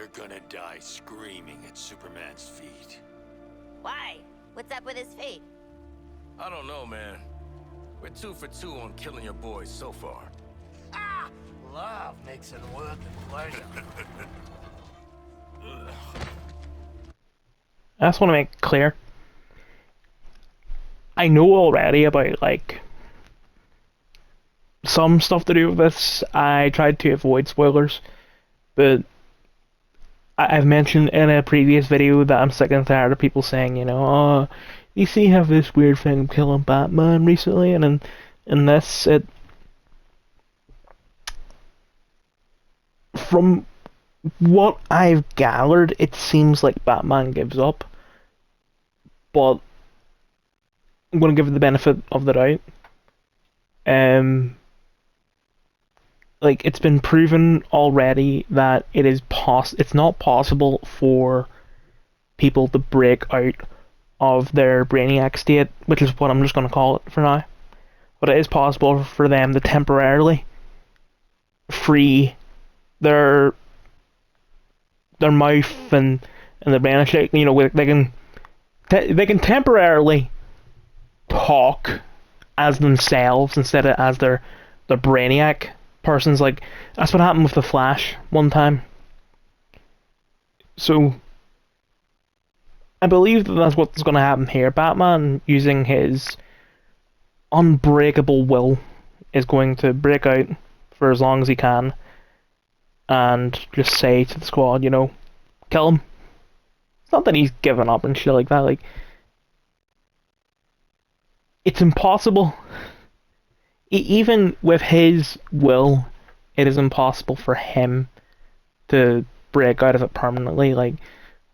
You're gonna die screaming at Superman's feet. Why? What's up with his feet? I don't know, man. We're 2 for 2 on killing your boys so far. Ah! Love makes it worth the pleasure. I just want to make it clear. I know already about, like, some stuff to do with this. I tried to avoid spoilers, but I've mentioned in a previous video that I'm sick and tired of people saying, you know, oh, DC have this weird thing of killing Batman recently, and in this, from what I've gathered, it seems like Batman gives up, but I'm going to give it the benefit of the doubt. Like, it's been proven already that it's not possible for people to break out of their Brainiac state, which is what I'm just going to call it for now. But it is possible for them to temporarily free their mouth and their brain shake. You know, they can temporarily talk as themselves instead of as their Brainiac persons. Like, that's what happened with the Flash one time. So I believe that that's what's going to happen here. Batman, using his unbreakable will, is going to break out for as long as he can and just say to the squad, you know, kill him. It's not that he's given up and shit like that. Like, it's impossible. Even with his will, it is impossible for him to break out of it permanently. Like,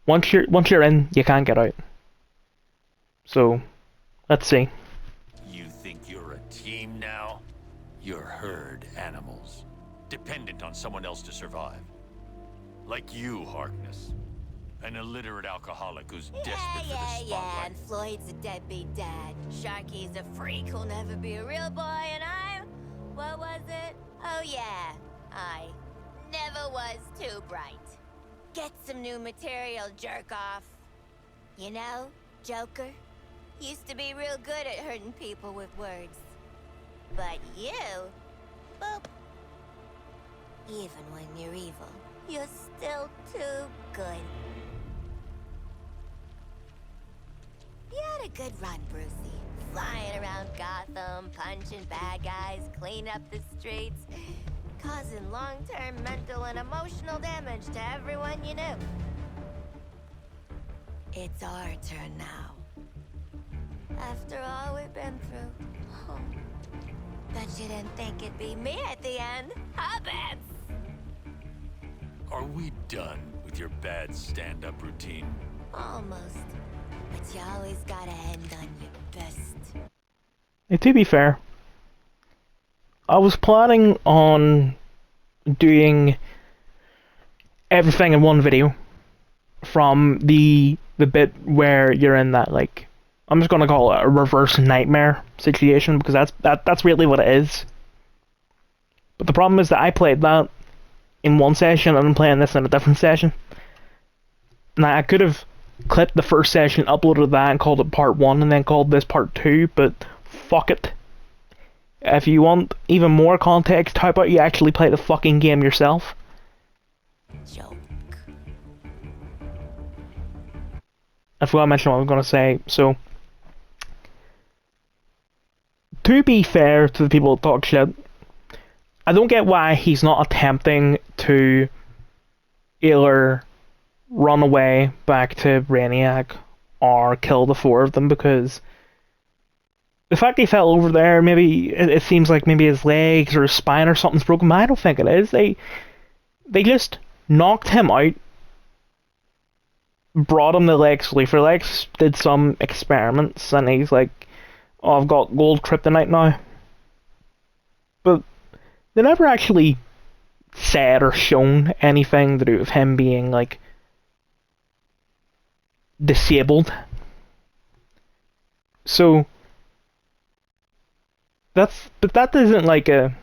once you're in, you can't get out. So, let's see. You think you're a team now? You're herd animals, dependent on someone else to survive. Like you, Harkness. An illiterate alcoholic who's desperate for the spotlight. And Floyd's a deadbeat dad. Sharky's a freak who'll never be a real boy, and what was it? Oh yeah, I never was too bright. Get some new material, jerk off. You know, Joker used to be real good at hurting people with words. But you, boop. Even when you're evil, you're still too good. You had a good run, Brucey. Flying around Gotham, punching bad guys, cleaning up the streets, causing long-term mental and emotional damage to everyone you knew. It's our turn now. After all we've been through. Oh. Bet you didn't think it'd be me at the end, huh, Bets? Are we done with your bad stand-up routine? Almost. But you always gotta end on your best. And to be fair, I was planning on doing everything in one video from the bit where you're in that, like, I'm just gonna call it a reverse nightmare situation, because that's really what it is. But the problem is that I played that in one session and I'm playing this in a different session. Now, I could have clipped the first session, uploaded that, and called it part 1, and then called this part 2, but fuck it. If you want even more context, how about you actually play the fucking game yourself? Joke. I forgot to mention what I was going to say. So, to be fair to the people that talk shit, I don't get why he's not attempting to either run away back to Brainiac or kill the 4 of them, because the fact he fell over there, maybe it seems like maybe his legs or his spine or something's broken, but I don't think it is. They just knocked him out, brought him to Lex Luthor. Lex did some experiments and he's like, oh, I've got gold kryptonite now. But they never actually said or shown anything to do with him being, like, disabled. So but that isn't like a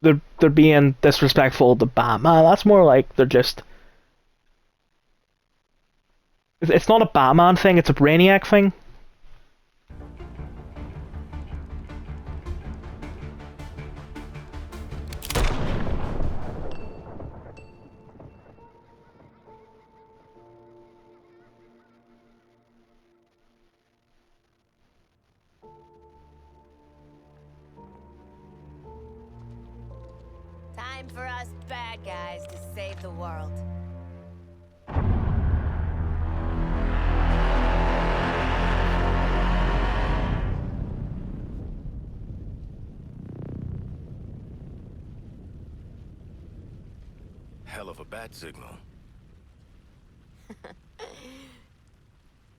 they're being disrespectful to Batman. That's more like they're just. It's not a Batman thing. It's a Brainiac thing. Time for us bad guys to save the world. Hell of a bat signal.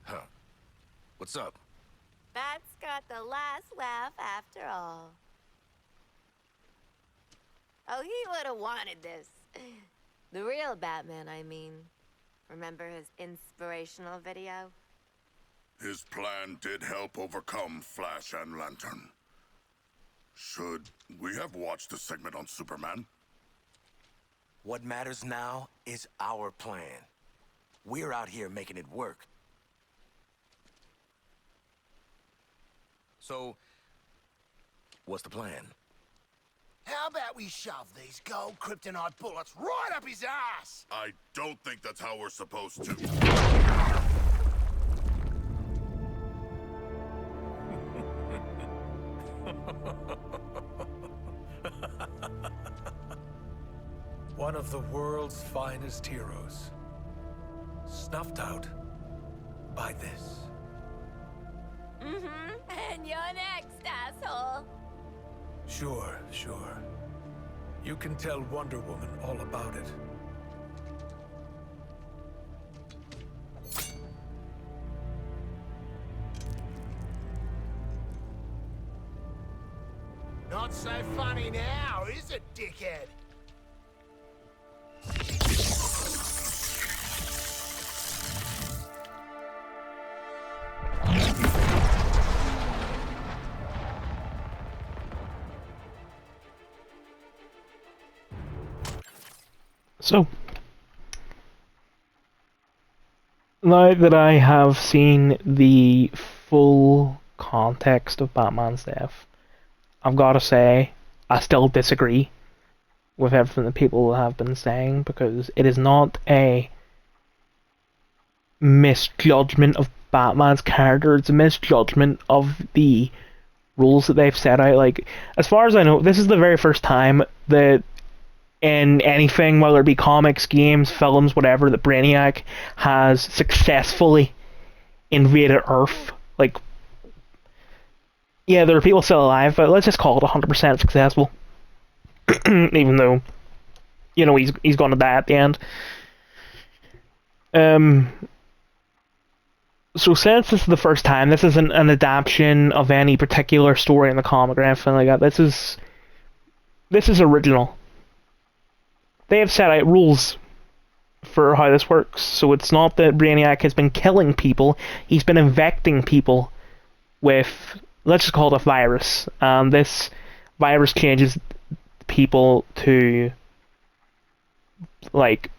Huh. What's up? Bat's got the last laugh after all. Oh, he would have wanted this. The real Batman, I mean. Remember his inspirational video? His plan did help overcome Flash and Lantern. Should we have watched the segment on Superman? What matters now is our plan. We're out here making it work. So, what's the plan? How about we shove these gold kryptonite bullets right up his ass? I don't think that's how we're supposed to. One of the world's finest heroes. Snuffed out by this. And you're next, asshole. Sure. You can tell Wonder Woman all about it. Not so funny now, is it, dickhead? So, now that I have seen the full context of Batman's death, I've got to say, I still disagree with everything that people have been saying, because it is not a misjudgment of Batman's character, it's a misjudgment of the rules that they've set out. Like, as far as I know, this is the very first time that in anything, whether it be comics, games, films, whatever, that Brainiac has successfully invaded Earth. Like, yeah, there are people still alive, but let's just call it 100% successful. Even though, you know, he's going to die at the end. So since this is the first time, this isn't an adaptation of any particular story in the comic or anything like that. This is original. They have set out rules for how this works, so it's not that Brainiac has been killing people, he's been infecting people with, let's just call it a virus, and this virus changes people to, like,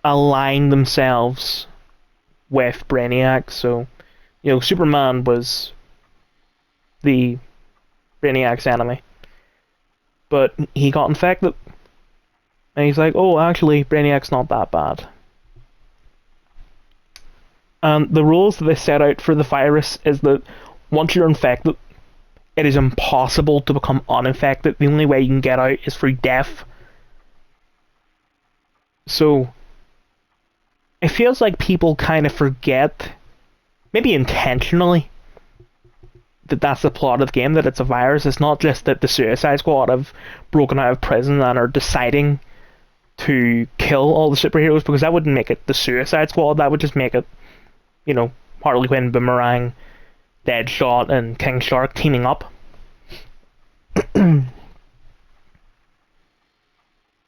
align themselves with Brainiac. So, you know, Superman was the Brainiac's enemy, but he got infected. And he's like, oh, actually, Brainiac's not that bad. And the rules that they set out for the virus is that once you're infected, it is impossible to become uninfected. The only way you can get out is through death. So, it feels like people kind of forget, maybe intentionally, that that's the plot of the game, that it's a virus. It's not just that the Suicide Squad have broken out of prison and are deciding to kill all the superheroes, because that wouldn't make it the Suicide Squad. That would just make it, you know, Harley Quinn, Boomerang, Deadshot, and King Shark teaming up.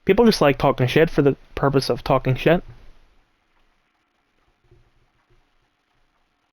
People just like talking shit for the purpose of talking shit.